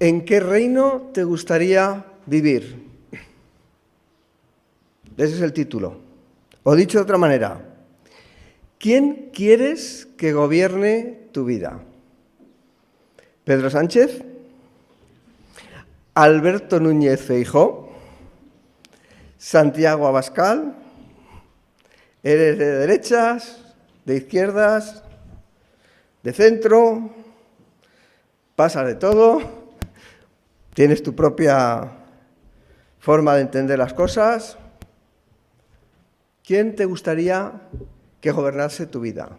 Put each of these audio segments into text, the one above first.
¿En qué reino te gustaría vivir? Ese es el título. O dicho de otra manera, ¿quién quieres que gobierne tu vida? ¿Pedro Sánchez? ¿Alberto Núñez Feijóo? ¿Santiago Abascal? ¿Eres de derechas, de izquierdas, de centro? ¿Pasa de todo? ¿Tienes tu propia forma de entender las cosas? ¿Quién te gustaría que gobernase tu vida?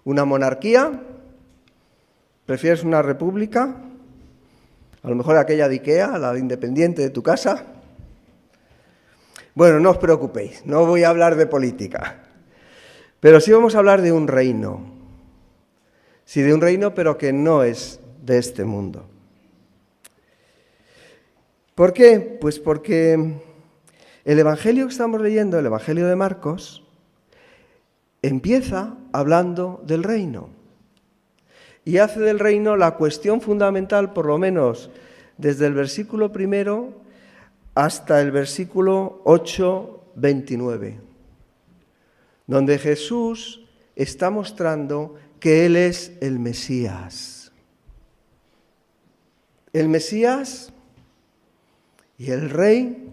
¿Una monarquía? ¿Prefieres una república? A lo mejor aquella de Ikea, la de independiente de tu casa. Bueno, no os preocupéis, no voy a hablar de política, pero sí vamos a hablar de un reino. Sí, de un reino, pero que no es de este mundo. ¿Por qué? Pues porque el Evangelio que estamos leyendo, el Evangelio de Marcos, empieza hablando del reino. Y hace del reino la cuestión fundamental, por lo menos desde el versículo 1 hasta el versículo 8, 29, donde Jesús está mostrando que Él es el Mesías. El Mesías y el Rey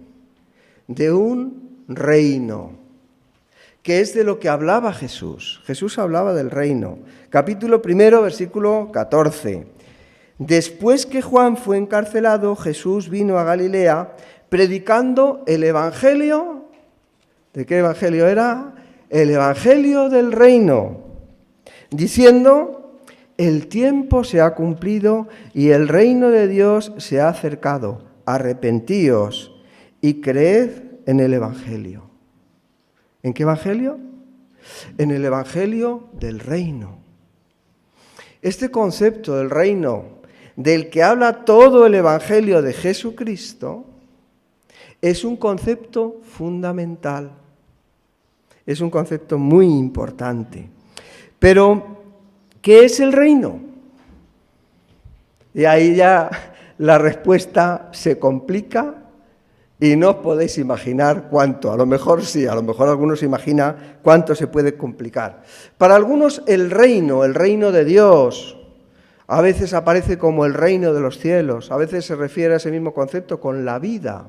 de un reino, que es de lo que hablaba Jesús. Jesús hablaba del reino. Capítulo 1, versículo 14. Después que Juan fue encarcelado, Jesús vino a Galilea predicando el Evangelio. ¿De qué Evangelio era? El Evangelio del reino, diciendo: el tiempo se ha cumplido y el reino de Dios se ha acercado. Arrepentíos y creed en el Evangelio. ¿En qué Evangelio? En el Evangelio del reino. Este concepto del reino, del que habla todo el Evangelio de Jesucristo, es un concepto fundamental. Es un concepto muy importante. Pero, ¿qué es el reino? Y ahí ya la respuesta se complica y no os podéis imaginar cuánto. A lo mejor sí, a lo mejor algunos se imagina cuánto se puede complicar. Para algunos el reino de Dios, a veces aparece como el reino de los cielos, a veces se refiere a ese mismo concepto con la vida.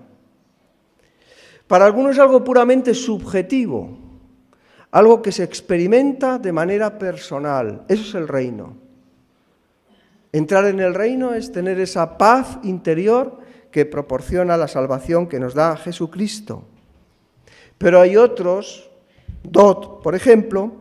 Para algunos es algo puramente subjetivo, algo que se experimenta de manera personal. Eso es el reino. Entrar en el reino es tener esa paz interior que proporciona la salvación que nos da Jesucristo. Pero hay otros, Dot, por ejemplo,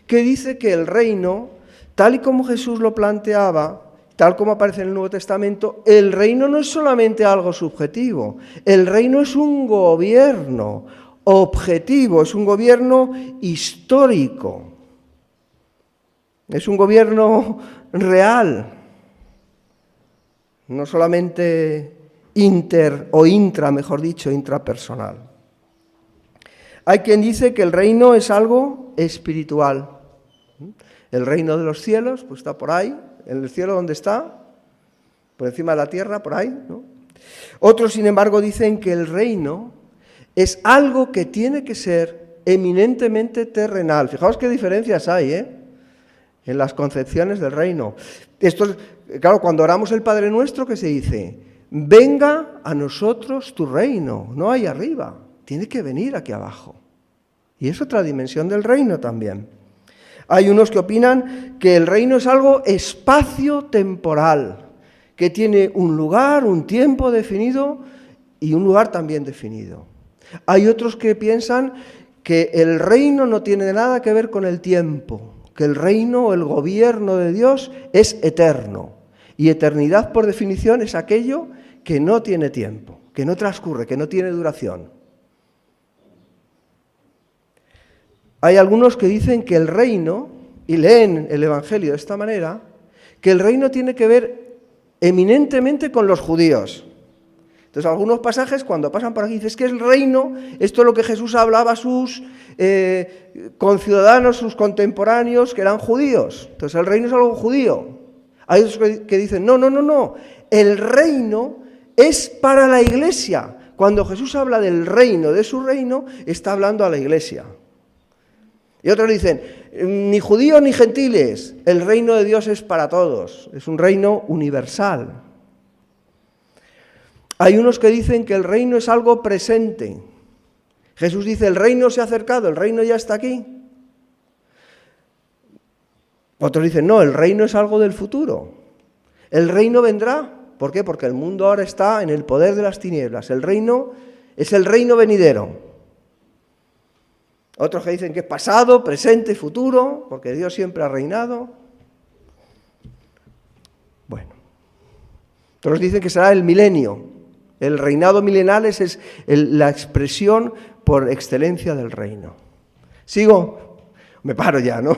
que dice que el reino, tal y como Jesús lo planteaba, tal como aparece en el Nuevo Testamento, el reino no es solamente algo subjetivo, el reino es un gobierno objetivo, es un gobierno histórico, es un gobierno real. No solamente intrapersonal. Hay quien dice que el reino es algo espiritual. El reino de los cielos, pues está por ahí. ¿En el cielo dónde está? Por encima de la tierra, por ahí, ¿no? Otros, sin embargo, dicen que el reino es algo que tiene que ser eminentemente terrenal. Fijaos qué diferencias hay, en las concepciones del reino. Esto es, claro, cuando oramos el Padre Nuestro, ¿qué se dice? Venga a nosotros tu reino, no ahí arriba, tiene que venir aquí abajo. Y es otra dimensión del reino también. Hay unos que opinan que el reino es algo espacio-temporal, que tiene un lugar, un tiempo definido y un lugar también definido. Hay otros que piensan que el reino no tiene nada que ver con el tiempo, que el reino o el gobierno de Dios es eterno. Y eternidad, por definición, es aquello que no tiene tiempo, que no transcurre, que no tiene duración. Hay algunos que dicen que el reino, y leen el Evangelio de esta manera, que el reino tiene que ver eminentemente con los judíos. Entonces, algunos pasajes, cuando pasan por aquí, dicen, es que el reino, esto es lo que Jesús hablaba a sus conciudadanos, sus contemporáneos, que eran judíos. Entonces, el reino es algo judío. Hay otros que dicen, no, el reino es para la iglesia. Cuando Jesús habla del reino, de su reino, está hablando a la iglesia. Y otros dicen, ni judíos ni gentiles, el reino de Dios es para todos, es un reino universal. Hay unos que dicen que el reino es algo presente. Jesús dice, el reino se ha acercado, el reino ya está aquí. Otros dicen, no, el reino es algo del futuro. El reino vendrá. ¿Por qué? Porque el mundo ahora está en el poder de las tinieblas. El reino es el reino venidero. Otros que dicen que es pasado, presente y futuro, porque Dios siempre ha reinado. Bueno. Otros dicen que será el milenio. El reinado milenal es la expresión por excelencia del reino. ¿Sigo? Me paro ya, ¿no?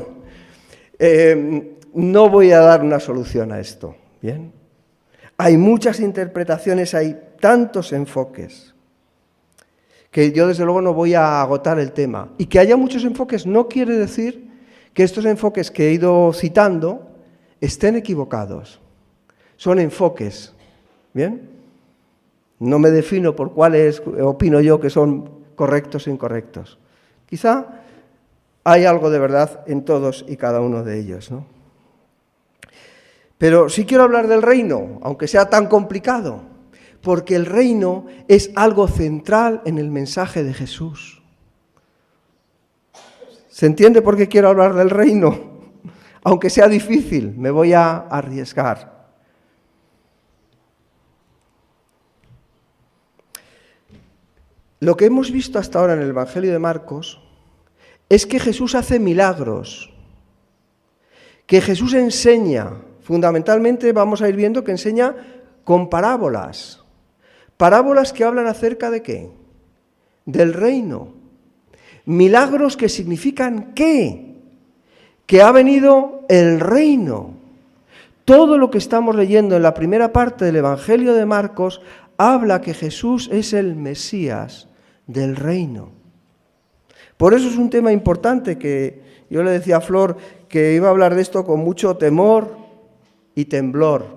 No voy a dar una solución a esto, ¿bien? Hay muchas interpretaciones, hay tantos enfoques, que yo desde luego no voy a agotar el tema. Y que haya muchos enfoques no quiere decir que estos enfoques que he ido citando estén equivocados. Son enfoques, ¿bien? No me defino por cuáles opino yo que son correctos o incorrectos. Quizá hay algo de verdad en todos y cada uno de ellos, ¿no? Pero sí quiero hablar del reino, aunque sea tan complicado, porque el reino es algo central en el mensaje de Jesús. ¿Se entiende por qué quiero hablar del reino? Aunque sea difícil, me voy a arriesgar. Lo que hemos visto hasta ahora en el Evangelio de Marcos es que Jesús hace milagros, que Jesús enseña. Fundamentalmente vamos a ir viendo que enseña con parábolas. Parábolas que hablan acerca de ¿qué? Del reino. Milagros que significan ¿qué? Que ha venido el reino. Todo lo que estamos leyendo en la primera parte del Evangelio de Marcos habla que Jesús es el Mesías del reino. Por eso es un tema importante que yo le decía a Flor que iba a hablar de esto con mucho temor y temblor.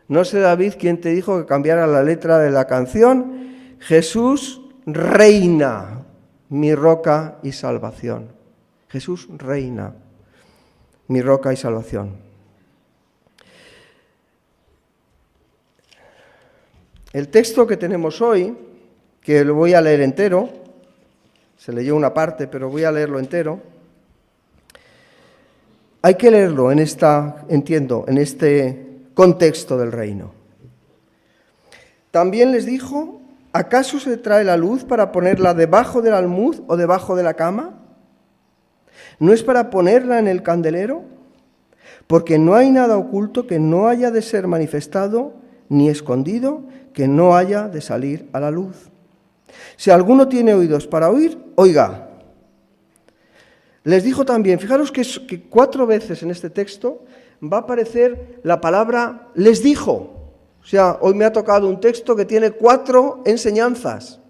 No sé, David, quién te dijo que cambiara la letra de la canción. Jesús reina, mi roca y salvación. Jesús reina, mi roca y salvación. El texto que tenemos hoy, que lo voy a leer entero, se leyó una parte, pero voy a leerlo entero. Hay que leerlo en este contexto del reino. También les dijo, ¿acaso se trae la luz para ponerla debajo del almud o debajo de la cama? ¿No es para ponerla en el candelero? Porque no hay nada oculto que no haya de ser manifestado, ni escondido, que no haya de salir a la luz. Si alguno tiene oídos para oír, oiga. Les dijo también, fijaros que 4 veces en este texto va a aparecer la palabra les dijo. O sea, hoy me ha tocado un texto que tiene 4 enseñanzas,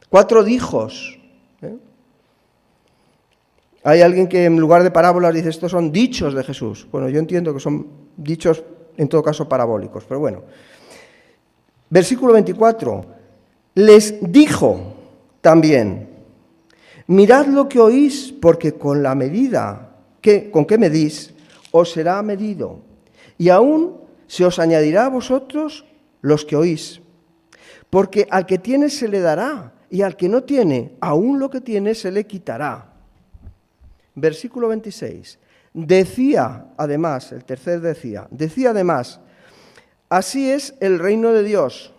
4 dijos. Hay alguien que en lugar de parábolas dice, estos son dichos de Jesús. Bueno, yo entiendo que son dichos, en todo caso, parabólicos, pero bueno. Versículo 24, les dijo también, mirad lo que oís, porque con la medida con que medís, os será medido, y aún se os añadirá a vosotros los que oís. Porque al que tiene se le dará, y al que no tiene, aún lo que tiene se le quitará. Versículo 26, decía además, el tercer decía además, así es el reino de Dios,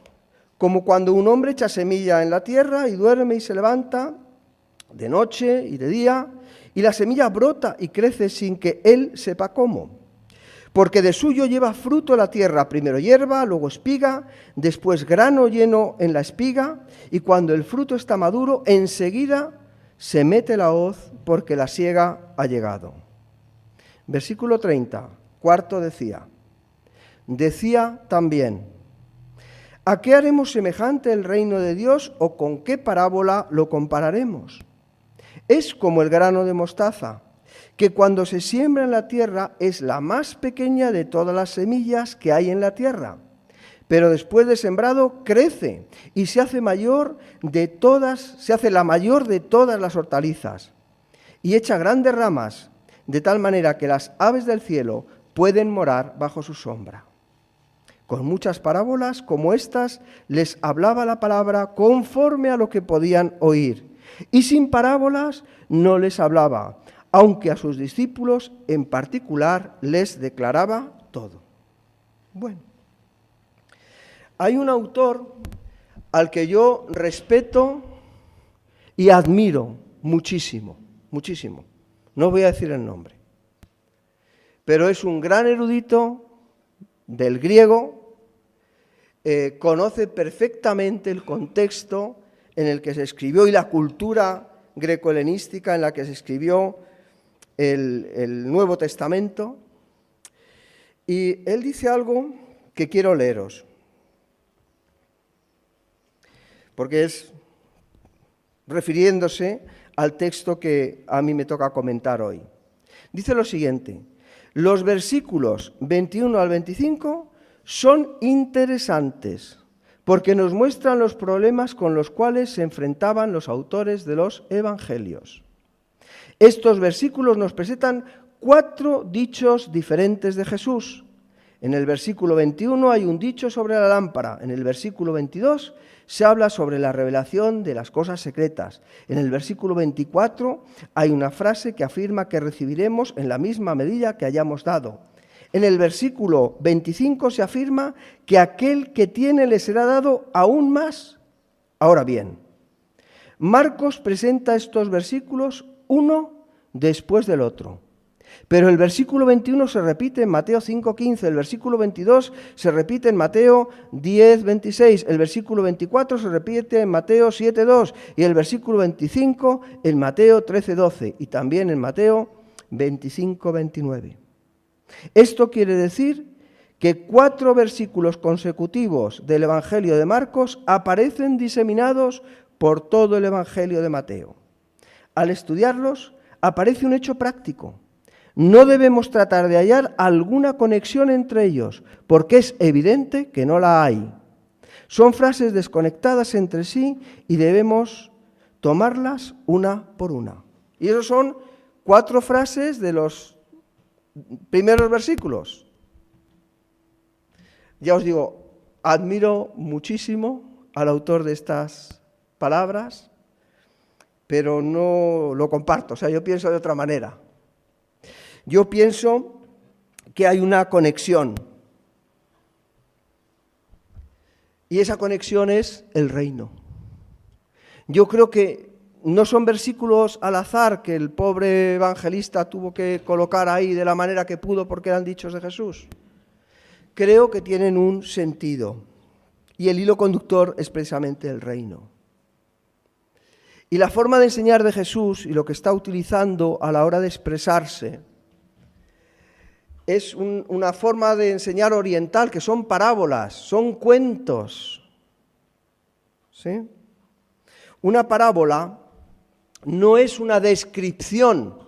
como cuando un hombre echa semilla en la tierra y duerme y se levanta de noche y de día, y la semilla brota y crece sin que él sepa cómo. Porque de suyo lleva fruto la tierra, primero hierba, luego espiga, después grano lleno en la espiga, y cuando el fruto está maduro, enseguida se mete la hoz porque la siega ha llegado. Versículo 30, cuarto decía también, ¿a qué haremos semejante el reino de Dios o con qué parábola lo compararemos? Es como el grano de mostaza, que cuando se siembra en la tierra es la más pequeña de todas las semillas que hay en la tierra, pero después de sembrado crece y se hace la mayor de todas las hortalizas y echa grandes ramas, de tal manera que las aves del cielo pueden morar bajo su sombra. Con muchas parábolas como estas les hablaba la palabra conforme a lo que podían oír, y sin parábolas no les hablaba, aunque a sus discípulos en particular les declaraba todo. Bueno, hay un autor al que yo respeto y admiro muchísimo, muchísimo. No voy a decir el nombre, pero es un gran erudito del griego, conoce perfectamente el contexto en el que se escribió y la cultura greco-helenística en la que se escribió el Nuevo Testamento, y él dice algo que quiero leeros, porque es refiriéndose al texto que a mí me toca comentar hoy. Dice lo siguiente: los versículos 21 al 25 son interesantes porque nos muestran los problemas con los cuales se enfrentaban los autores de los evangelios. Estos versículos nos presentan 4 dichos diferentes de Jesús. En el versículo 21 hay un dicho sobre la lámpara. En el versículo 22 se habla sobre la revelación de las cosas secretas. En el versículo 24 hay una frase que afirma que recibiremos en la misma medida que hayamos dado. En el versículo 25 se afirma que aquel que tiene le será dado aún más. Ahora bien, Marcos presenta estos versículos uno después del otro. Pero el versículo 21 se repite en Mateo 5:15, el versículo 22 se repite en Mateo 10:26, el versículo 24 se repite en Mateo 7:2 y el versículo 25 en Mateo 13:12 y también en Mateo 25:29. Esto quiere decir que 4 versículos consecutivos del Evangelio de Marcos aparecen diseminados por todo el Evangelio de Mateo. Al estudiarlos, aparece un hecho práctico. No debemos tratar de hallar alguna conexión entre ellos, porque es evidente que no la hay. Son frases desconectadas entre sí y debemos tomarlas una por una. Y esas son 4 frases de los primeros versículos. Ya os digo, admiro muchísimo al autor de estas palabras, pero no lo comparto. O sea, yo pienso de otra manera. Yo pienso que hay una conexión. Y esa conexión es el reino. Yo creo que no son versículos al azar que el pobre evangelista tuvo que colocar ahí de la manera que pudo porque eran dichos de Jesús. Creo que tienen un sentido. Y el hilo conductor es precisamente el reino. Y la forma de enseñar de Jesús y lo que está utilizando a la hora de expresarse es una forma de enseñar oriental, que son parábolas, son cuentos. ¿Sí? Una parábola no es una descripción.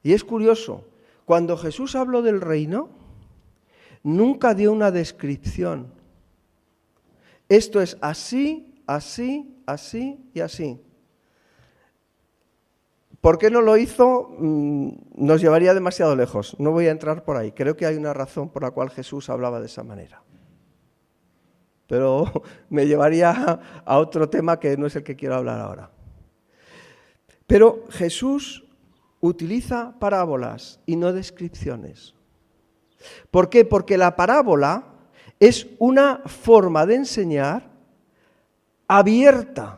Y es curioso, cuando Jesús habló del reino, nunca dio una descripción. Esto es así, así, así y así. ¿Por qué no lo hizo? Nos llevaría demasiado lejos. No voy a entrar por ahí. Creo que hay una razón por la cual Jesús hablaba de esa manera. Pero me llevaría a otro tema que no es el que quiero hablar ahora. Pero Jesús utiliza parábolas y no descripciones. ¿Por qué? Porque la parábola es una forma de enseñar abierta.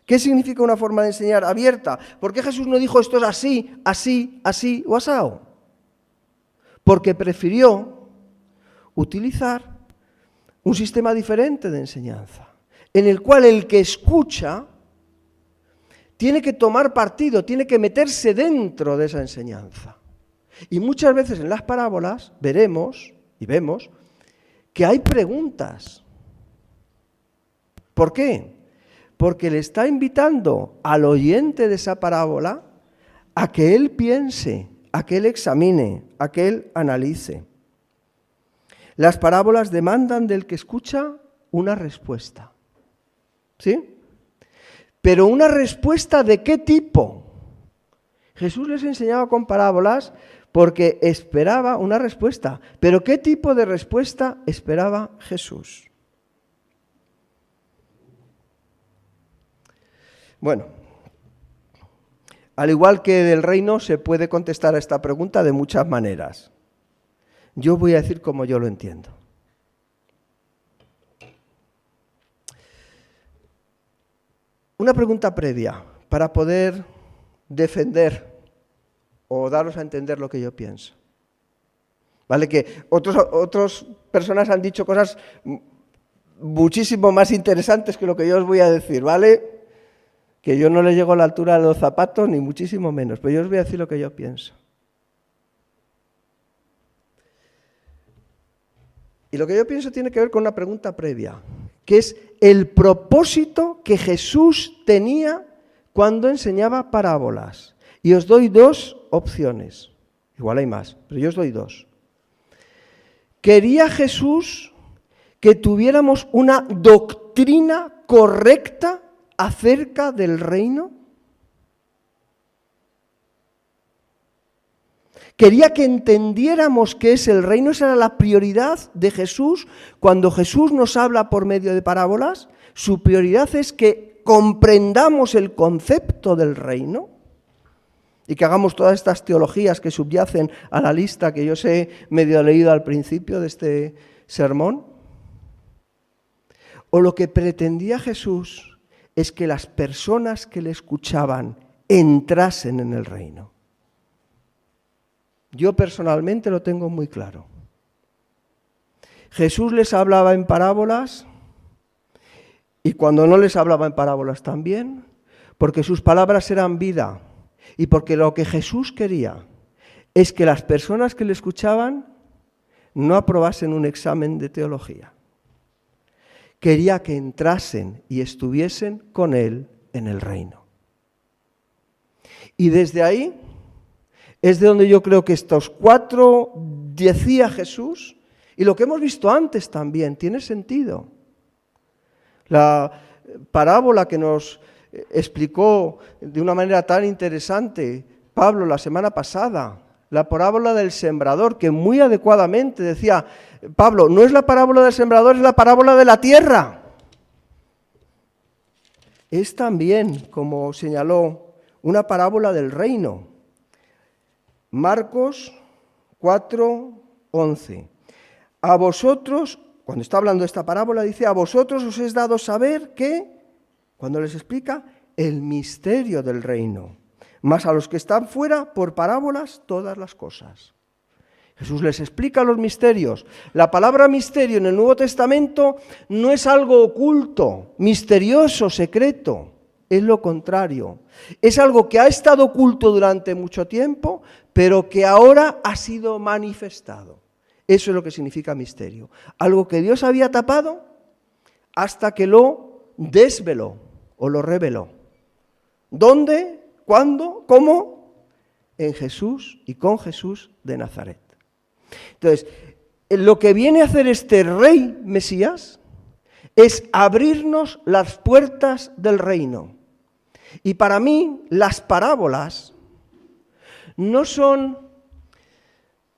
¿Qué significa una forma de enseñar abierta? ¿Por qué Jesús no dijo esto es así, así, así o asao? Porque prefirió utilizar un sistema diferente de enseñanza, en el cual el que escucha tiene que tomar partido, tiene que meterse dentro de esa enseñanza. Y muchas veces en las parábolas veremos y vemos que hay preguntas. ¿Por qué? Porque le está invitando al oyente de esa parábola a que él piense, a que él examine, a que él analice. Las parábolas demandan del que escucha una respuesta. ¿Sí? Pero una respuesta ¿de qué tipo? Jesús les enseñaba con parábolas porque esperaba una respuesta. ¿Pero qué tipo de respuesta esperaba Jesús? Bueno, al igual que del reino, se puede contestar a esta pregunta de muchas maneras. Yo voy a decir como yo lo entiendo. Una pregunta previa para poder defender o daros a entender lo que yo pienso. ¿Vale? Que otras personas han dicho cosas muchísimo más interesantes que lo que yo os voy a decir, ¿vale? Que yo no le llego a la altura de los zapatos, ni muchísimo menos, pero yo os voy a decir lo que yo pienso. Y lo que yo pienso tiene que ver con una pregunta previa, que es el propósito que Jesús tenía cuando enseñaba parábolas. Y os doy dos opciones. Igual hay más, pero yo os doy dos. ¿Quería Jesús que tuviéramos una doctrina correcta acerca del reino? Quería que entendiéramos qué es el reino. Esa era la prioridad de Jesús. Cuando Jesús nos habla por medio de parábolas, su prioridad es que comprendamos el concepto del reino y que hagamos todas estas teologías que subyacen a la lista que yo os he medio leído al principio de este sermón. O lo que pretendía Jesús es que las personas que le escuchaban entrasen en el reino. Yo personalmente lo tengo muy claro. Jesús les hablaba en parábolas y cuando no les hablaba en parábolas también, porque sus palabras eran vida y porque lo que Jesús quería es que las personas que le escuchaban no aprobasen un examen de teología. Quería que entrasen y estuviesen con él en el reino. Y desde ahí es de donde yo creo que estos 4 decía Jesús, y lo que hemos visto antes también tiene sentido. La parábola que nos explicó de una manera tan interesante Pablo la semana pasada, la parábola del sembrador, que muy adecuadamente decía Pablo, no es la parábola del sembrador, es la parábola de la tierra. Es también, como señaló, una parábola del reino. Marcos 4:11. A vosotros, cuando está hablando de esta parábola, dice, a vosotros os es dado saber que, cuando les explica, el misterio del reino. Mas a los que están fuera, por parábolas, todas las cosas. Jesús les explica los misterios. La palabra misterio en el Nuevo Testamento no es algo oculto, misterioso, secreto. Es lo contrario. Es algo que ha estado oculto durante mucho tiempo, pero que ahora ha sido manifestado. Eso es lo que significa misterio. Algo que Dios había tapado hasta que lo desveló o lo reveló. ¿Dónde? ¿Cuándo? ¿Cómo? En Jesús y con Jesús de Nazaret. Entonces, lo que viene a hacer este rey Mesías es abrirnos las puertas del reino. Y para mí, las parábolas no son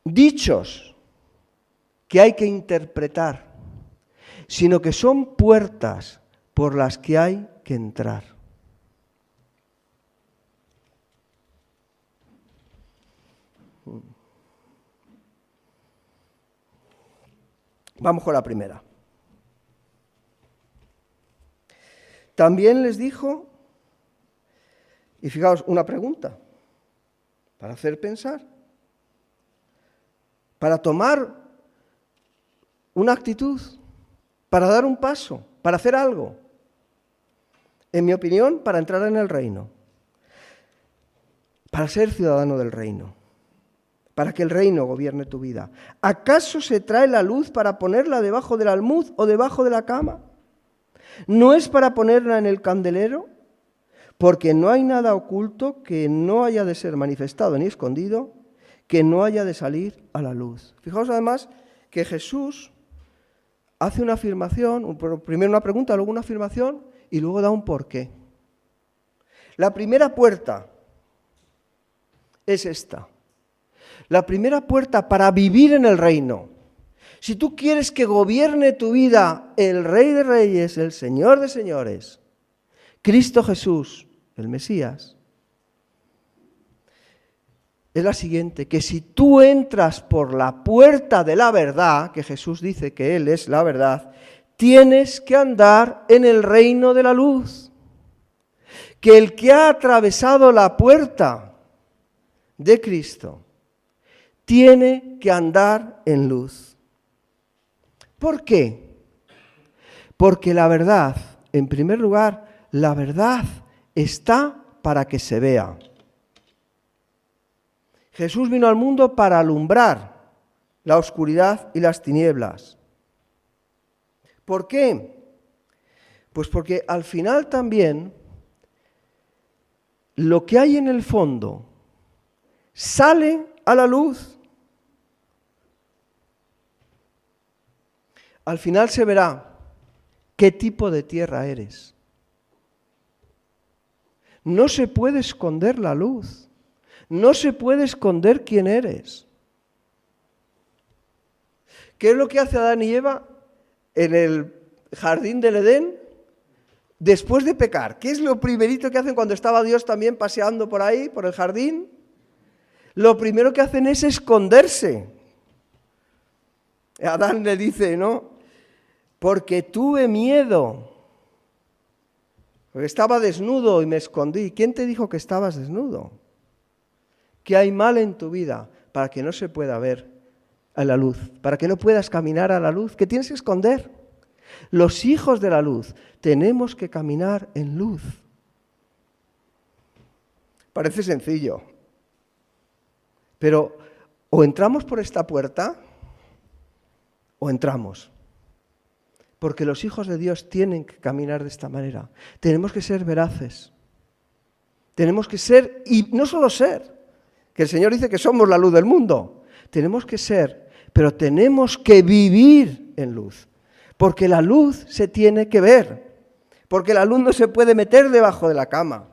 dichos que hay que interpretar, sino que son puertas por las que hay que entrar. Vamos con la primera. También les dijo, y fijaos, una pregunta para hacer pensar, para tomar una actitud, para dar un paso, para hacer algo. En mi opinión, para entrar en el reino, para ser ciudadano del reino, para que el reino gobierne tu vida. ¿Acaso se trae la luz para ponerla debajo del almud o debajo de la cama? ¿No es para ponerla en el candelero? Porque no hay nada oculto que no haya de ser manifestado ni escondido, que no haya de salir a la luz. Fijaos además que Jesús hace una afirmación, primero una pregunta, luego una afirmación y luego da un porqué. La primera puerta es esta. La primera puerta para vivir en el reino. Si tú quieres que gobierne tu vida el Rey de Reyes, el Señor de Señores, Cristo Jesús, el Mesías, es la siguiente, que si tú entras por la puerta de la verdad, que Jesús dice que Él es la verdad, tienes que andar en el reino de la luz. Que el que ha atravesado la puerta de Cristo tiene que andar en luz. ¿Por qué? Porque la verdad, en primer lugar, la verdad está para que se vea. Jesús vino al mundo para alumbrar la oscuridad y las tinieblas. ¿Por qué? Pues porque al final también lo que hay en el fondo sale a la luz. Al final se verá qué tipo de tierra eres. No se puede esconder la luz. No se puede esconder quién eres. ¿Qué es lo que hace Adán y Eva en el jardín del Edén después de pecar? ¿Qué es lo primerito que hacen cuando estaba Dios también paseando por ahí, por el jardín? Lo primero que hacen es esconderse. Adán le dice, ¿no? Porque tuve miedo. Porque estaba desnudo y me escondí. ¿Quién te dijo que estabas desnudo? ¿Qué hay mal en tu vida para que no se pueda ver a la luz? Para que no puedas caminar a la luz. ¿Qué tienes que esconder? Los hijos de la luz tenemos que caminar en luz. Parece sencillo. Pero o entramos por esta puerta o entramos. Porque los hijos de Dios tienen que caminar de esta manera. Tenemos que ser veraces. Tenemos que ser, y no solo ser, que el Señor dice que somos la luz del mundo. Tenemos que ser, pero tenemos que vivir en luz. Porque la luz se tiene que ver. Porque la luz no se puede meter debajo de la cama.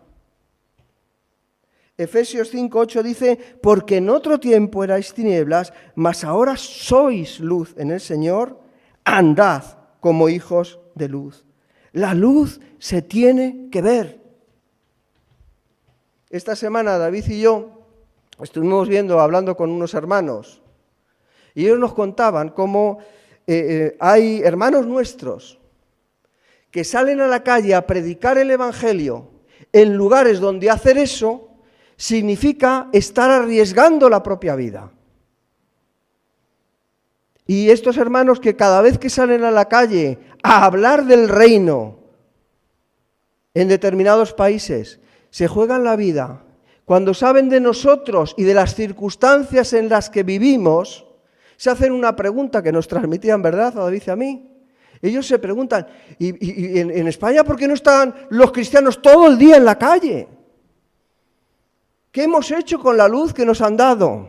Efesios 5:8 dice, porque en otro tiempo erais tinieblas, mas ahora sois luz en el Señor, andad como hijos de luz. La luz se tiene que ver. Esta semana David y yo estuvimos hablando con unos hermanos, y ellos nos contaban cómo hay hermanos nuestros que salen a la calle a predicar el Evangelio en lugares donde hacer eso significa estar arriesgando la propia vida. Y estos hermanos que cada vez que salen a la calle a hablar del reino en determinados países, se juegan la vida. Cuando saben de nosotros y de las circunstancias en las que vivimos, se hacen una pregunta que nos transmitían, ¿verdad, a David y a mí? Ellos se preguntan, ¿y en España por qué no están los cristianos todo el día en la calle? ¿Qué hemos hecho con la luz que nos han dado?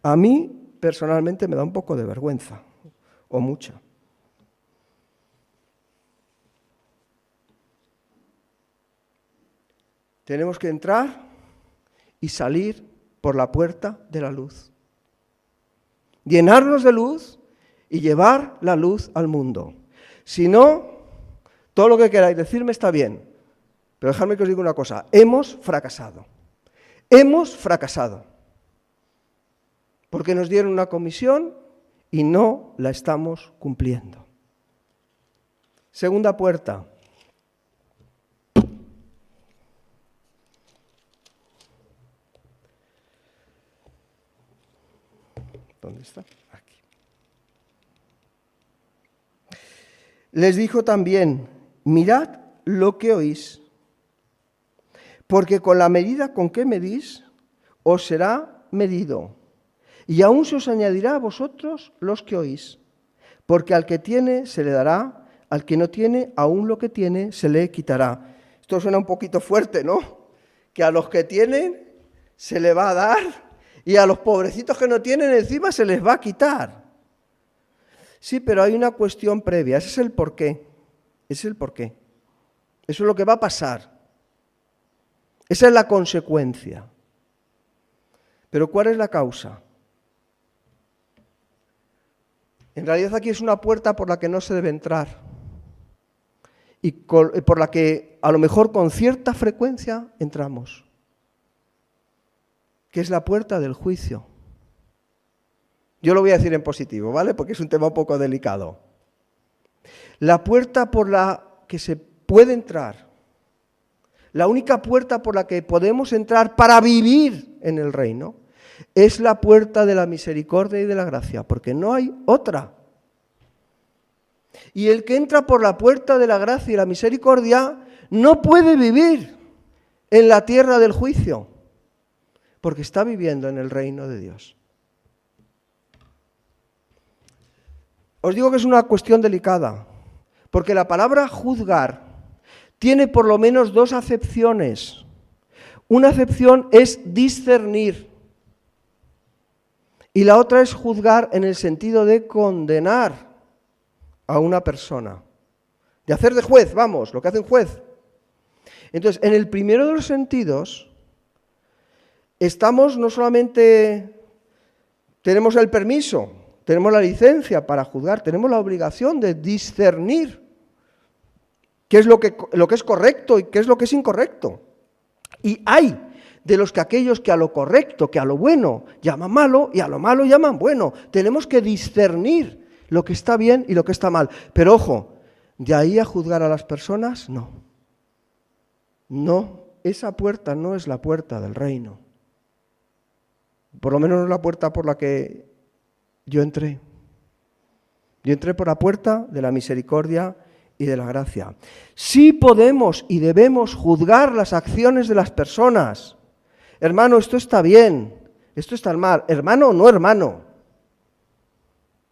A mí, personalmente, me da un poco de vergüenza, o mucha. Tenemos que entrar y salir por la puerta de la luz. Llenarnos de luz y llevar la luz al mundo. Si no, todo lo que queráis decirme está bien, pero dejadme que os diga una cosa, hemos fracasado. Hemos fracasado. Porque nos dieron una comisión y no la estamos cumpliendo. Segunda puerta. ¿Dónde está? Aquí. Les dijo también, mirad lo que oís, porque con la medida con que medís, os será medido, y aún se os añadirá a vosotros los que oís, porque al que tiene se le dará, al que no tiene, aún lo que tiene se le quitará. Esto suena un poquito fuerte, ¿no? Que a los que tienen se le va a dar y a los pobrecitos que no tienen encima se les va a quitar. Sí, pero hay una cuestión previa, ese es el porqué. Ese es el porqué. Eso es lo que va a pasar. Esa es la consecuencia. Pero ¿cuál es la causa? En realidad aquí es una puerta por la que no se debe entrar y por la que a lo mejor con cierta frecuencia entramos, que es la puerta del juicio. Yo lo voy a decir en positivo, ¿vale? Porque es un tema un poco delicado. La puerta por la que se puede entrar, la única puerta por la que podemos entrar para vivir en el reino, es la puerta de la misericordia y de la gracia, porque no hay otra. Y el que entra por la puerta de la gracia y la misericordia no puede vivir en la tierra del juicio, porque está viviendo en el reino de Dios. Os digo que es una cuestión delicada, porque la palabra juzgar tiene por lo menos dos acepciones. Una acepción es discernir y la otra es juzgar en el sentido de condenar a una persona, de hacer de juez, vamos, lo que hace un juez. Entonces, en el primero de los sentidos, estamos no solamente, tenemos el permiso, tenemos la licencia para juzgar, tenemos la obligación de discernir qué es lo que es correcto y qué es lo que es incorrecto. Y hay de los que aquellos que a lo correcto, que a lo bueno llaman malo y a lo malo llaman bueno. Tenemos que discernir lo que está bien y lo que está mal. Pero ojo, de ahí a juzgar a las personas, no. No, esa puerta no es la puerta del reino. Por lo menos no es la puerta por la que yo entré. Yo entré por la puerta de la misericordia y de la gracia. Sí podemos y debemos juzgar las acciones de las personas. Hermano, esto está bien, esto está mal. Hermano o no hermano.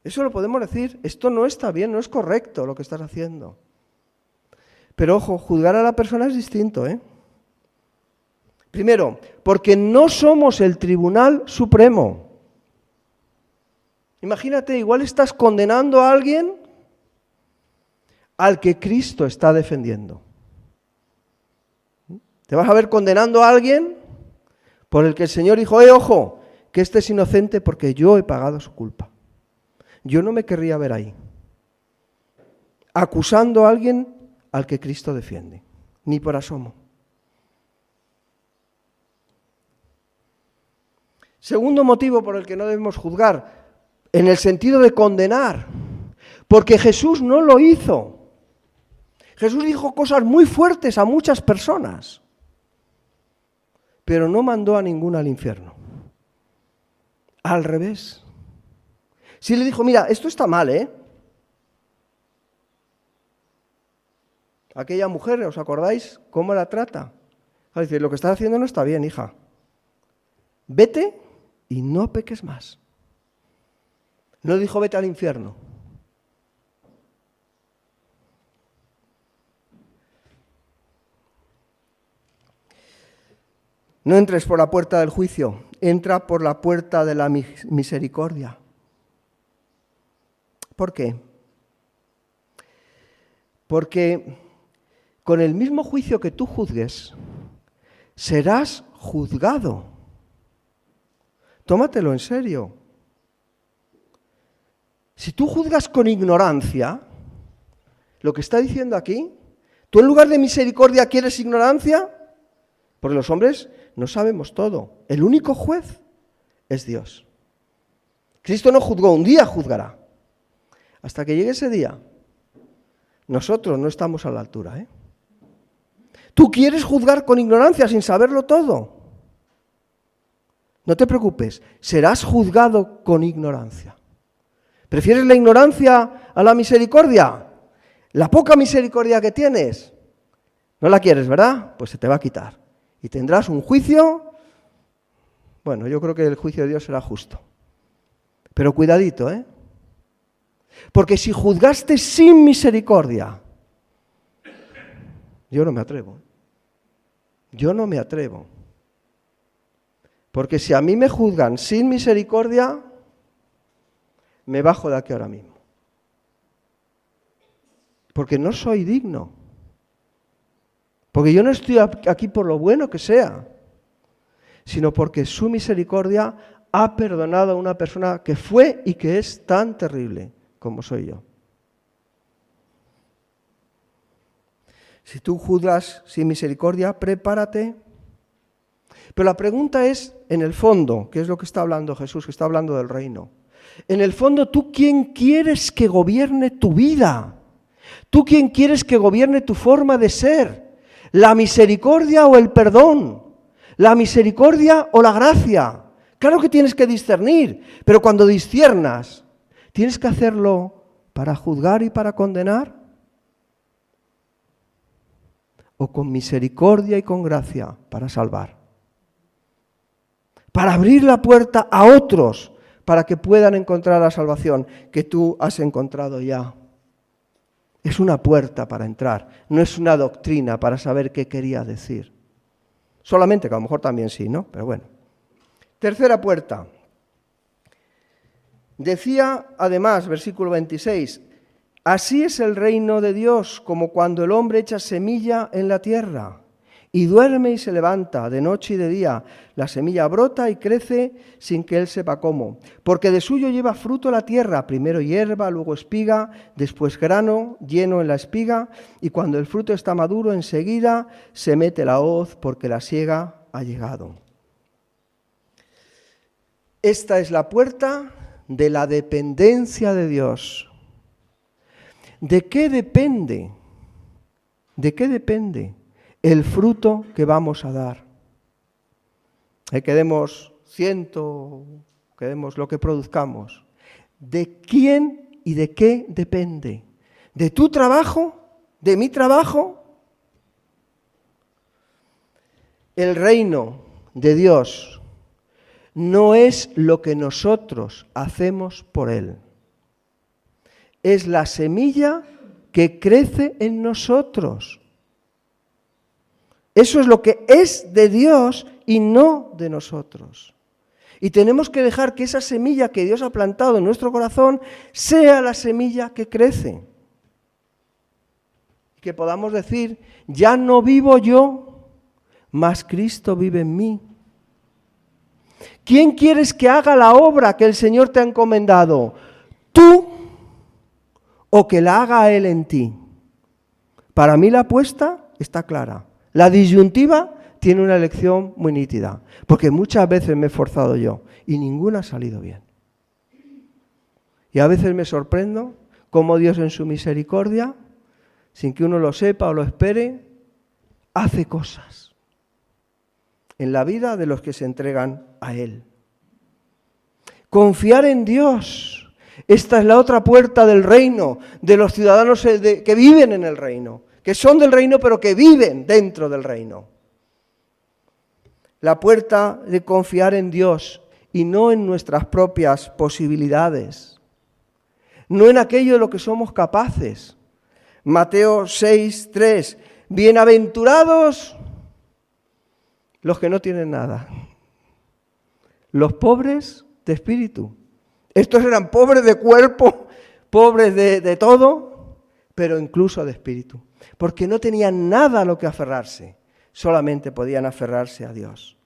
Eso lo podemos decir, esto no está bien, no es correcto lo que estás haciendo. Pero ojo, juzgar a la persona es distinto, ¿eh? Primero, porque no somos el Tribunal Supremo. Imagínate, igual estás condenando a alguien al que Cristo está defendiendo. Te vas a ver condenando a alguien por el que el Señor dijo, ojo, que este es inocente porque yo he pagado su culpa. Yo no me querría ver ahí, acusando a alguien al que Cristo defiende, ni por asomo. Segundo motivo por el que no debemos juzgar, en el sentido de condenar, porque Jesús no lo hizo. Jesús dijo cosas muy fuertes a muchas personas, pero no mandó a ninguna al infierno. Al revés. Sí le dijo, mira, esto está mal, ¿eh? Aquella mujer, ¿os acordáis cómo la trata? Dice, lo que estás haciendo no está bien, hija. Vete y no peques más. No dijo vete al infierno. No entres por la puerta del juicio, entra por la puerta de la misericordia. ¿Por qué? Porque con el mismo juicio que tú juzgues, serás juzgado. Tómatelo en serio. Si tú juzgas con ignorancia, lo que está diciendo aquí, ¿tú en lugar de misericordia quieres ignorancia? Porque los hombres no sabemos todo. El único juez es Dios. Cristo no juzgó, un día juzgará. Hasta que llegue ese día, nosotros no estamos a la altura, ¿eh? ¿Tú quieres juzgar con ignorancia sin saberlo todo? No te preocupes, serás juzgado con ignorancia. ¿Prefieres la ignorancia a la misericordia? La poca misericordia que tienes, no la quieres, ¿verdad? Pues se te va a quitar. Y tendrás un juicio, bueno, yo creo que el juicio de Dios será justo. Pero cuidadito, ¿eh? Porque si juzgaste sin misericordia, yo no me atrevo. Yo no me atrevo. Porque si a mí me juzgan sin misericordia, me bajo de aquí ahora mismo. Porque no soy digno. Porque yo no estoy aquí por lo bueno que sea, sino porque su misericordia ha perdonado a una persona que fue y que es tan terrible como soy yo. Si tú juzgas sin misericordia, prepárate. Pero la pregunta es, en el fondo, ¿qué es lo que está hablando Jesús? Que está hablando del reino. En el fondo, ¿tú quién quieres que gobierne tu vida? ¿Tú quién quieres que gobierne tu forma de ser? ¿La misericordia o el perdón? ¿La misericordia o la gracia? Claro que tienes que discernir, pero cuando disciernas, ¿tienes que hacerlo para juzgar y para condenar? ¿O con misericordia y con gracia para salvar? Para abrir la puerta a otros, para que puedan encontrar la salvación que tú has encontrado ya. Es una puerta para entrar, no es una doctrina para saber qué quería decir. Solamente que a lo mejor también sí, ¿no? Pero bueno. Tercera puerta. Decía además, versículo 26, así es el reino de Dios, como cuando el hombre echa semilla en la tierra y duerme y se levanta de noche y de día. La semilla brota y crece sin que él sepa cómo, porque de suyo lleva fruto la tierra, primero hierba, luego espiga, después grano lleno en la espiga, y cuando el fruto está maduro, enseguida se mete la hoz, porque la siega ha llegado. Esta es la puerta de la dependencia de Dios. ¿De qué depende? ¿De qué depende el fruto que vamos a dar? Que demos 100, que demos lo que produzcamos. ¿De quién y de qué depende? ¿De tu trabajo? ¿De mi trabajo? El reino de Dios no es lo que nosotros hacemos por Él. Es la semilla que crece en nosotros. Eso es lo que es de Dios y no de nosotros. Y tenemos que dejar que esa semilla que Dios ha plantado en nuestro corazón sea la semilla que crece. Y que podamos decir, ya no vivo yo, mas Cristo vive en mí. ¿Quién quieres que haga la obra que el Señor te ha encomendado? ¿Tú o que la haga Él en ti? Para mí la apuesta está clara. La disyuntiva tiene una elección muy nítida, porque muchas veces me he esforzado yo y ninguna ha salido bien. Y a veces me sorprendo cómo Dios en su misericordia, sin que uno lo sepa o lo espere, hace cosas en la vida de los que se entregan a Él. Confiar en Dios. Esta es la otra puerta del reino, de los ciudadanos que viven en el reino, que son del reino pero que viven dentro del reino. La puerta de confiar en Dios y no en nuestras propias posibilidades, no en aquello de lo que somos capaces. Mateo 6:3, bienaventurados los que no tienen nada, los pobres de espíritu. Estos eran pobres de cuerpo, pobres de todo, pero incluso de espíritu, porque no tenían nada a lo que aferrarse, solamente podían aferrarse a Dios.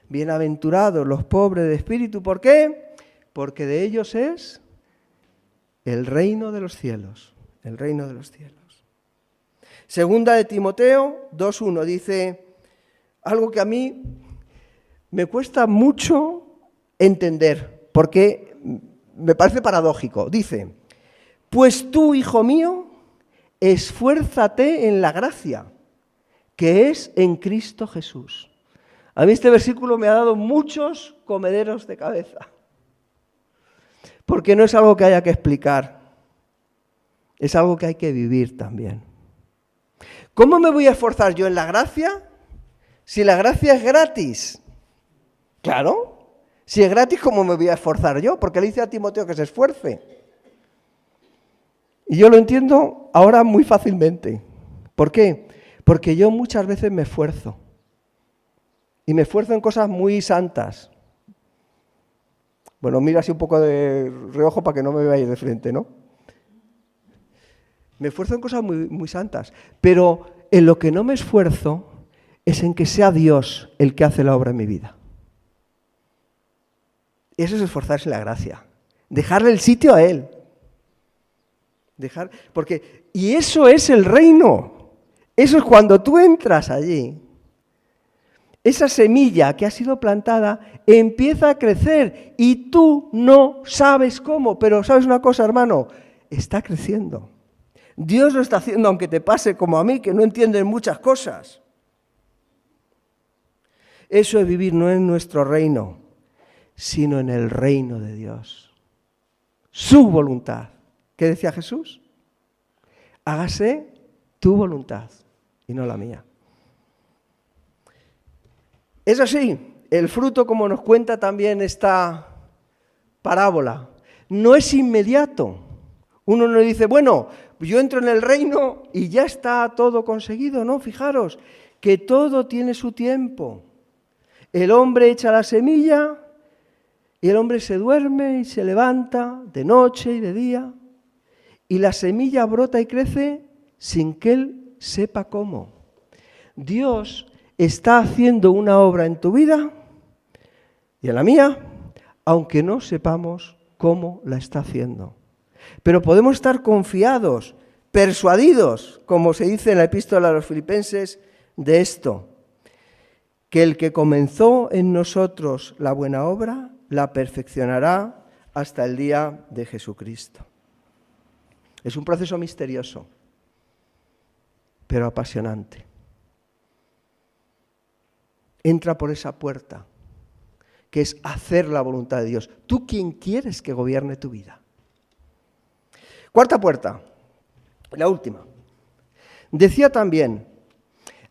Bienaventurados los pobres de espíritu, ¿por qué? Porque de ellos es el reino de los cielos, el reino de los cielos. Segunda de Timoteo 2:1 dice algo que a mí me cuesta mucho entender, porque me parece paradójico. Dice, pues tú, hijo mío, esfuérzate en la gracia que es en Cristo Jesús. A mí este versículo me ha dado muchos comederos de cabeza, porque no es algo que haya que explicar, es algo que hay que vivir también. ¿Cómo me voy a esforzar yo en la gracia si la gracia es gratis? Claro, si es gratis, ¿cómo me voy a esforzar yo? Porque le dice a Timoteo que se esfuerce. Y yo lo entiendo ahora muy fácilmente. ¿Por qué? Porque yo muchas veces me esfuerzo. Y me esfuerzo en cosas muy santas. Bueno, mira así un poco de reojo para que no me veáis de frente, ¿no? Me esfuerzo en cosas muy, muy santas. Pero en lo que no me esfuerzo es en que sea Dios el que hace la obra en mi vida. Eso es esforzarse en la gracia. Dejarle el sitio a Él. Y eso es el reino. Eso es cuando tú entras allí. Esa semilla que ha sido plantada empieza a crecer y tú no sabes cómo, pero ¿sabes una cosa, hermano? Está creciendo. Dios lo está haciendo, aunque te pase como a mí, que no entienden muchas cosas. Eso es vivir no en nuestro reino, sino en el reino de Dios. Su voluntad. ¿Qué decía Jesús? Hágase tu voluntad y no la mía. Eso sí, el fruto, como nos cuenta también esta parábola, no es inmediato. Uno no dice, bueno, yo entro en el reino y ya está todo conseguido. No, fijaros, que todo tiene su tiempo. El hombre echa la semilla y el hombre se duerme y se levanta de noche y de día. Y la semilla brota y crece sin que él sepa cómo. Dios está haciendo una obra en tu vida y en la mía, aunque no sepamos cómo la está haciendo. Pero podemos estar confiados, persuadidos, como se dice en la epístola a los Filipenses, de esto, que el que comenzó en nosotros la buena obra, la perfeccionará hasta el día de Jesucristo. Es un proceso misterioso, pero apasionante. Entra por esa puerta, que es hacer la voluntad de Dios. ¿Tú quién quieres que gobierne tu vida? Cuarta puerta, la última. Decía también,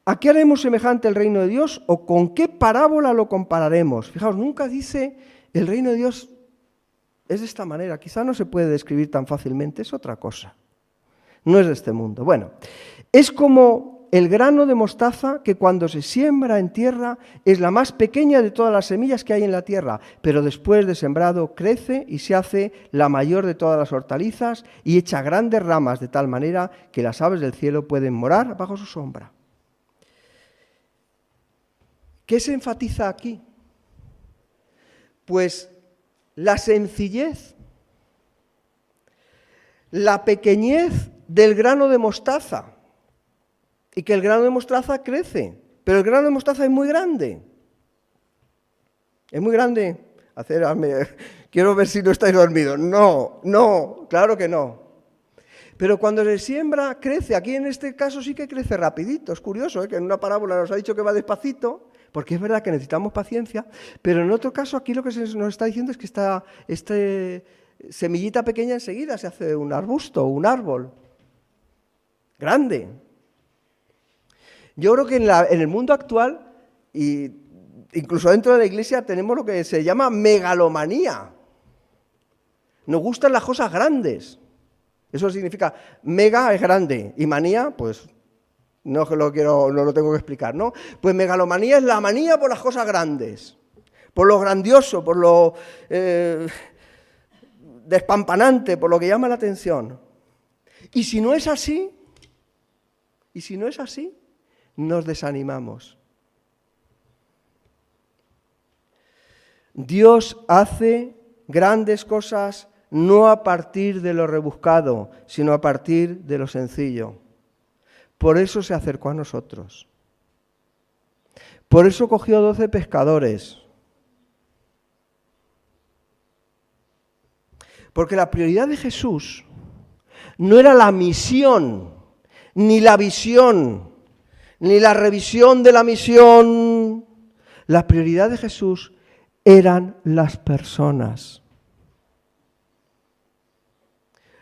¿a qué haremos semejante el reino de Dios o con qué parábola lo compararemos? Fijaos, nunca dice el reino de Dios es de esta manera. Quizá no se puede describir tan fácilmente, es otra cosa. No es de este mundo. Bueno, es como el grano de mostaza que cuando se siembra en tierra es la más pequeña de todas las semillas que hay en la tierra, pero después de sembrado crece y se hace la mayor de todas las hortalizas y echa grandes ramas de tal manera que las aves del cielo pueden morar bajo su sombra. ¿Qué se enfatiza aquí? Pues la sencillez, la pequeñez del grano de mostaza. Y que el grano de mostaza crece, pero el grano de mostaza es muy grande. Es muy grande. Quiero ver si no estáis dormidos. No, claro que no. Pero cuando se siembra, crece. Aquí en este caso sí que crece rapidito. Es curioso, que en una parábola nos ha dicho que va despacito, porque es verdad que necesitamos paciencia, pero en otro caso aquí lo que se nos está diciendo es que esta semillita pequeña enseguida se hace un arbusto, un árbol grande. Yo creo que en el mundo actual, y incluso dentro de la iglesia, tenemos lo que se llama megalomanía. Nos gustan las cosas grandes. Eso significa, mega es grande, y manía, pues, no lo tengo que explicar, ¿no? Pues megalomanía es la manía por las cosas grandes, por lo grandioso, por lo despampanante, por lo que llama la atención. Y si no es así, nos desanimamos. Dios hace grandes cosas no a partir de lo rebuscado, sino a partir de lo sencillo. Por eso se acercó a nosotros. Por eso cogió 12 pescadores. Porque la prioridad de Jesús no era la misión, ni la visión, ni la revisión de la misión. La prioridad de Jesús eran las personas.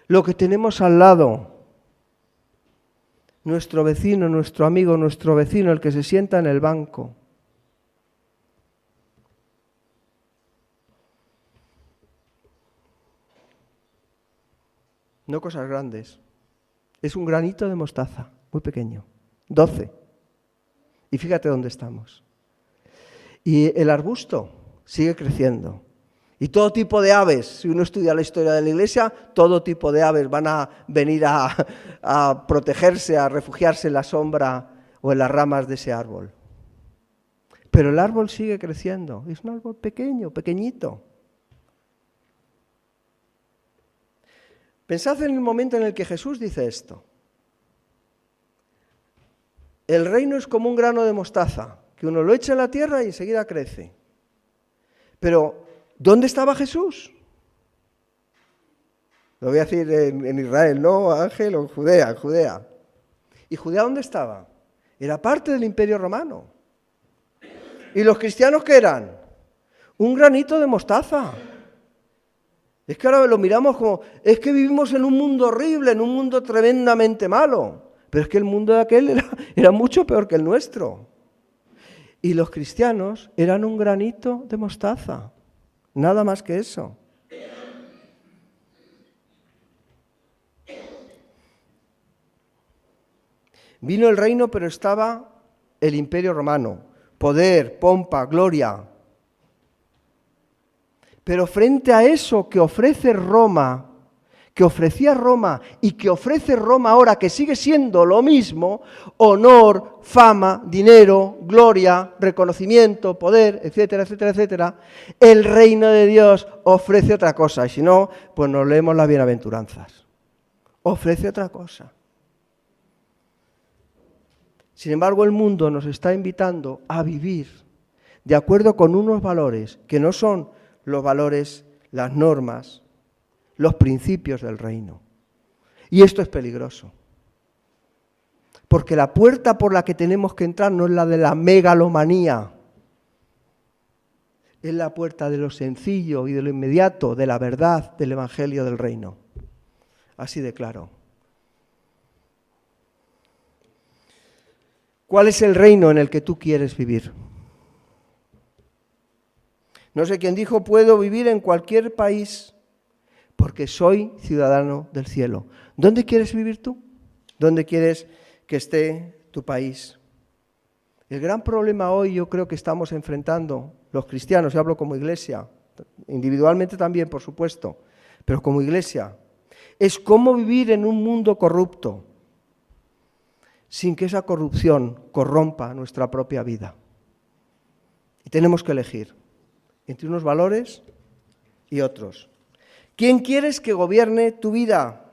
Lo que tenemos al lado, nuestro vecino, nuestro amigo, nuestro vecino, el que se sienta en el banco. no cosas grandes. Es un granito de mostaza, muy pequeño, 12. Y fíjate dónde estamos. Y el arbusto sigue creciendo. Y todo tipo de aves, si uno estudia la historia de la Iglesia, todo tipo de aves van a venir a protegerse, a refugiarse en la sombra o en las ramas de ese árbol. Pero el árbol sigue creciendo, es un árbol pequeño, pequeñito. Pensad en el momento en el que Jesús dice esto. El reino es como un grano de mostaza, que uno lo echa en la tierra y enseguida crece. Pero, ¿dónde estaba Jesús? Lo voy a decir en Israel, ¿no, Ángel? O en Judea, en Judea. ¿Y Judea dónde estaba? Era parte del Imperio Romano. ¿Y los cristianos qué eran? Un granito de mostaza. Es que ahora lo miramos como, es que vivimos en un mundo horrible, en un mundo tremendamente malo. Pero es que el mundo de aquel era mucho peor que el nuestro. Y los cristianos eran un granito de mostaza. Nada más que eso. Vino el reino, pero estaba el Imperio Romano. Poder, pompa, gloria. Pero frente a eso que ofrece Roma, que ofrecía Roma y que ofrece Roma ahora, que sigue siendo lo mismo, honor, fama, dinero, gloria, reconocimiento, poder, etcétera, etcétera, etcétera, el reino de Dios ofrece otra cosa. Y si no, pues nos leemos las bienaventuranzas. Ofrece otra cosa. Sin embargo, el mundo nos está invitando a vivir de acuerdo con unos valores que no son los valores, las normas, los principios del reino. Y esto es peligroso. Porque la puerta por la que tenemos que entrar no es la de la megalomanía. Es la puerta de lo sencillo y de lo inmediato, de la verdad del Evangelio del reino. Así de claro. ¿Cuál es el reino en el que tú quieres vivir? No sé quién dijo, puedo vivir en cualquier país porque soy ciudadano del cielo. ¿Dónde quieres vivir tú? ¿Dónde quieres que esté tu país? El gran problema hoy yo creo que estamos enfrentando los cristianos, yo hablo como iglesia, individualmente también, por supuesto, pero como iglesia, es cómo vivir en un mundo corrupto, sin que esa corrupción corrompa nuestra propia vida. Y tenemos que elegir entre unos valores y otros. ¿Quién quieres que gobierne tu vida?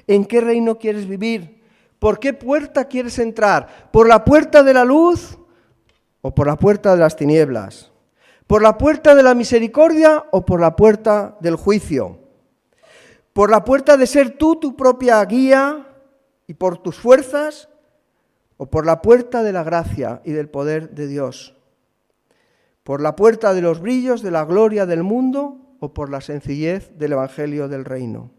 ¿En qué reino quieres vivir? ¿Por qué puerta quieres entrar? ¿Por la puerta de la luz o por la puerta de las tinieblas? ¿Por la puerta de la misericordia o por la puerta del juicio? ¿Por la puerta de ser tú tu propia guía y por tus fuerzas? ¿O por la puerta de la gracia y del poder de Dios? ¿Por la puerta de los brillos de la gloria del mundo o por la sencillez del Evangelio del reino?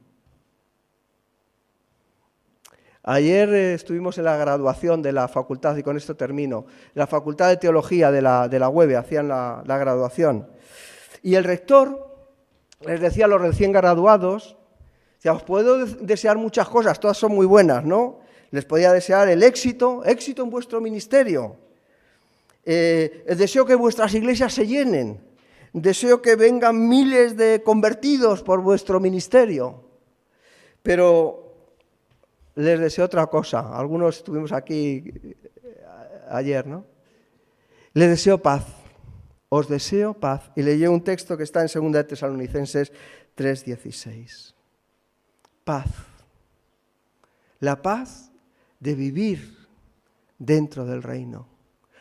Ayer estuvimos en la graduación de la facultad, y con esto termino, la Facultad de Teología de la UEB, hacían la graduación. Y el rector les decía a los recién graduados, os puedo desear muchas cosas, todas son muy buenas, ¿no? Les podía desear el éxito en vuestro ministerio. Deseo que vuestras iglesias se llenen. Deseo que vengan miles de convertidos por vuestro ministerio. Pero les deseo otra cosa. Algunos estuvimos aquí ayer, ¿no? Les deseo paz. Os deseo paz. Y leí un texto que está en 2 de Tesalonicenses 3:16. Paz. La paz de vivir dentro del reino.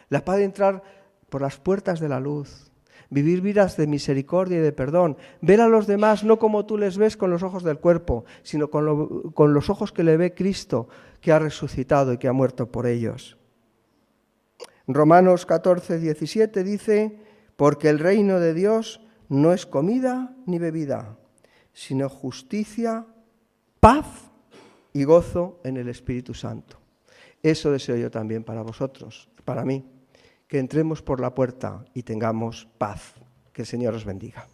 La paz de entrar por las puertas de la luz. Vivir vidas de misericordia y de perdón. Ver a los demás no como tú les ves con los ojos del cuerpo, sino con los ojos que le ve Cristo, que ha resucitado y que ha muerto por ellos. Romanos 14:17 dice, porque el reino de Dios no es comida ni bebida, sino justicia, paz y gozo en el Espíritu Santo. Eso deseo yo también para vosotros, para mí, que entremos por la puerta y tengamos paz. Que el Señor os bendiga.